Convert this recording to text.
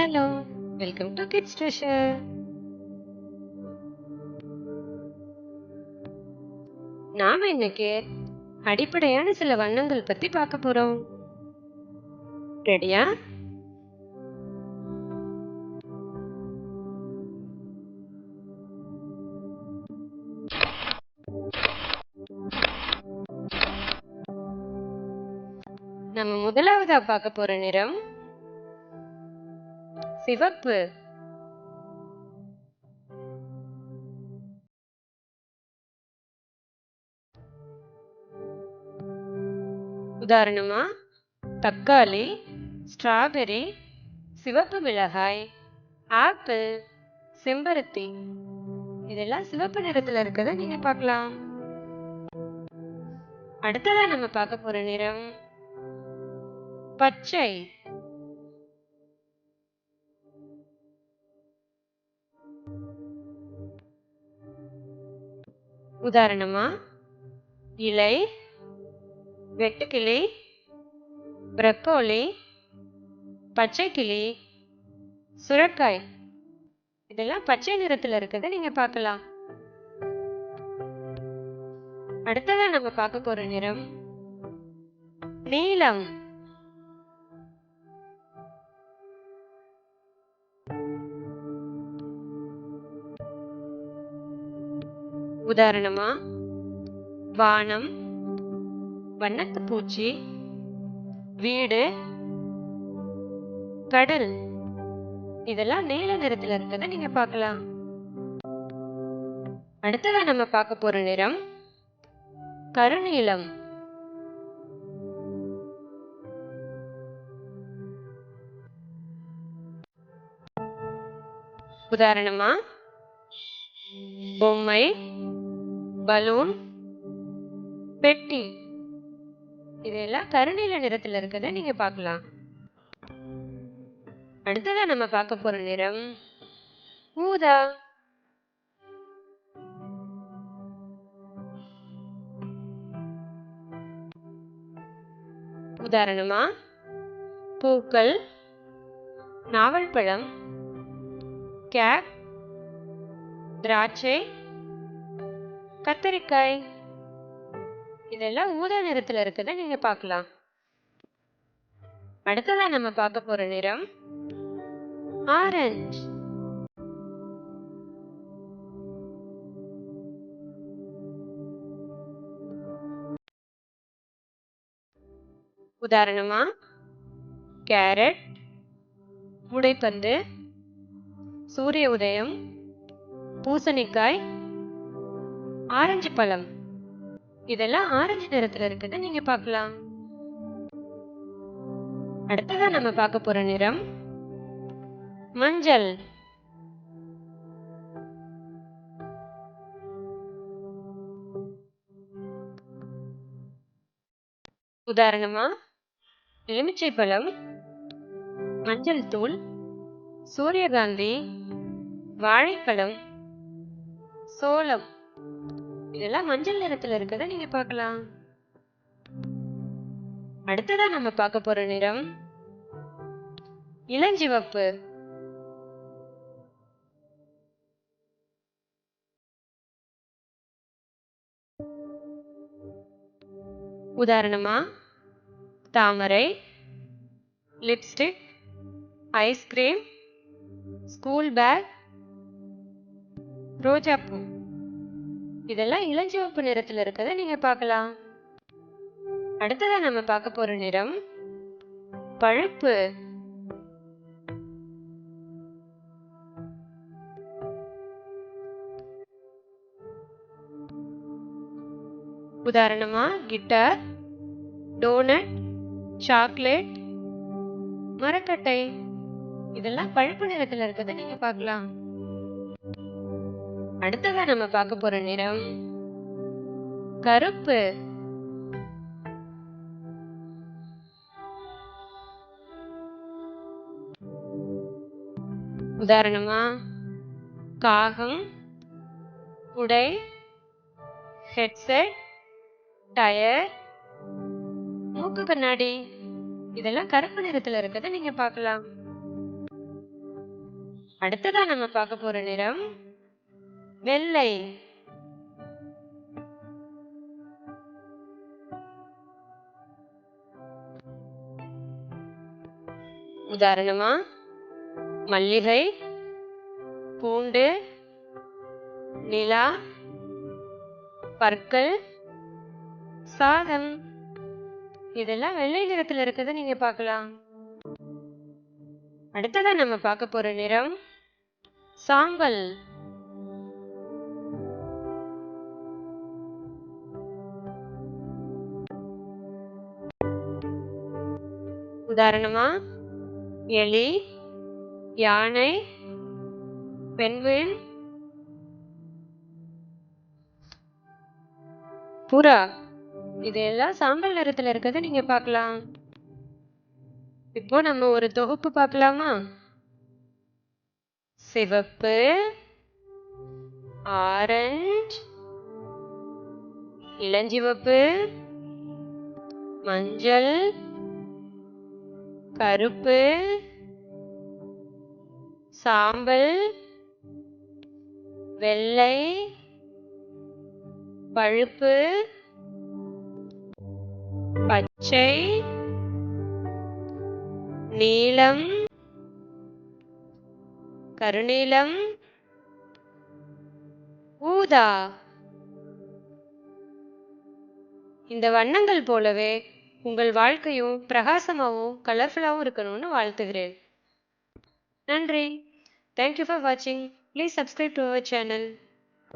Hello! Welcome to kids treasure. நாம இன்னைக்கு அடிப்படையான சில வண்ணங்கள் பத்தி பார்க்க போறோம். ரெடியா? நம்ம முதலாவதா பார்க்க போற நிறம் சிவப்பு. உதாரணமா தக்காளி, ஸ்ட்ராபெரி, சிவப்பு மிளகாய், ஆப்பிள், செம்பருத்தி இதெல்லாம் சிவப்பு நிறத்துல இருக்கிறத நீங்க பார்க்கலாம். அடுத்ததா நம்ம பார்க்க போற நிறம் பச்சை. உதாரணமா இலை, வெட்டுக்கிளி, பிரக்கோலி, பச்சை கிளி, சுரைக்காய் இதெல்லாம் பச்சை நிறத்துல இருக்கிறத நீங்க பார்க்கலாம். அடுத்ததா நம்ம பார்க்க போற நிறம் நீலம். உதாரணமா வானம், வண்ணத்து பூச்சி, வீடு, கடல் இதெல்லாம் நீல நிறத்துல இருக்கிறத நீங்க பார்க்கலாம். அடுத்ததா நம்ம பார்க்க போற நிறம் கருநீலம். உதாரணமா பொம்மை, பலூன், பெட்டி இதெல்லாம் கருநீல நிறத்துல இருக்கிறத நீங்க பார்க்கலாம். அடுத்ததா நம்ம பார்க்க போற நிறம் ஊதா. உதாரணமா பூக்கள், நாவல் பழம், கேப், திராட்சை, கத்தரிக்காய் இதெல்லாம் ஊதா நிறத்துல இருக்கிறத நீங்க பார்க்கலாம். அடுத்ததா நம்ம பார்க்க போற நிறம் ஆரஞ்சு. உதாரணமா கேரட், உடைப்பந்து, சூரிய உதயம், பூசணிக்காய், ஆரஞ்சு பழம் இதெல்லாம் ஆரஞ்சு நிறத்துல இருக்கிறத நீங்க பார்க்கலாம். அடுத்ததா நம்ம பார்க்க போற நிறம் மஞ்சள். உதாரணமா எலுமிச்சை பழம், மஞ்சள் தூள், சூரியகாந்தி, வாழைப்பழம், சோளம் இதெல்லாம் மஞ்சள் நிறத்துல இருக்கிறத நீங்க பார்க்கலாம். அடுத்ததா நம்ம பார்க்க போற நிறம் இளஞ்சிவப்பு. உதாரணமா தாமரை, லிப்ஸ்டிக், ஐஸ்கிரீம், ஸ்கூல் பேக், ரோஜாப்பூ இதெல்லாம் இளஞ்சிவப்பு நிறத்துல இருக்கிறத நீங்க பார்க்கலாம். அடுத்ததா நம்ம பார்க்க போற நிறம் பழுப்பு. உதாரணமா கிட்டார், டோனட், சாக்லேட், மரக்கட்டை இதெல்லாம் பழுப்பு நிறத்துல இருக்கிறத நீங்க பார்க்கலாம். அடுத்ததா நம்ம பார்க்க போற நிறம் கருப்பு. உதாரணமா காகம், உடை, ஹெட்செட், டயர், மூக்கு கண்ணாடி இதெல்லாம் கருப்பு நிறத்துல இருக்கிறத நீங்க பார்க்கலாம். அடுத்ததா நம்ம பார்க்க போற நிறம் வெள்ளை. உதாரணமா மல்லிகை, பூண்டு, நிலா, பற்கள், சாதம். இதெல்லாம் வெள்ளை நிறத்துல இருக்கிறத நீங்க பார்க்கலாம். அடுத்ததா நம்ம பார்க்க போற நிறம் சாம்பல். உதாரணமா எலி, யானை, பெண்குயின், புறா. இதெல்லாம் சாம்பல் நிறத்துல இருக்கிறத நீங்க பார்க்கலாம். இப்போ நம்ம ஒரு தொகுப்பு பார்க்கலாமா? சிவப்பு, ஆரஞ்சு, இளஞ்சிவப்பு, மஞ்சள், கருப்பு, சாம்பல், வெள்ளை, பழுப்பு, பச்சை, நீலம், கருநீலம், ஊதா. இந்த வண்ணங்கள் போலவே உங்கள் வாழ்க்கையும் பிரகாசமாகவும் கலர்ஃபுல்லாகவும் இருக்கணும்னு வாழ்த்துகிறேன். நன்றி. Thank you for watching. Please subscribe to our channel.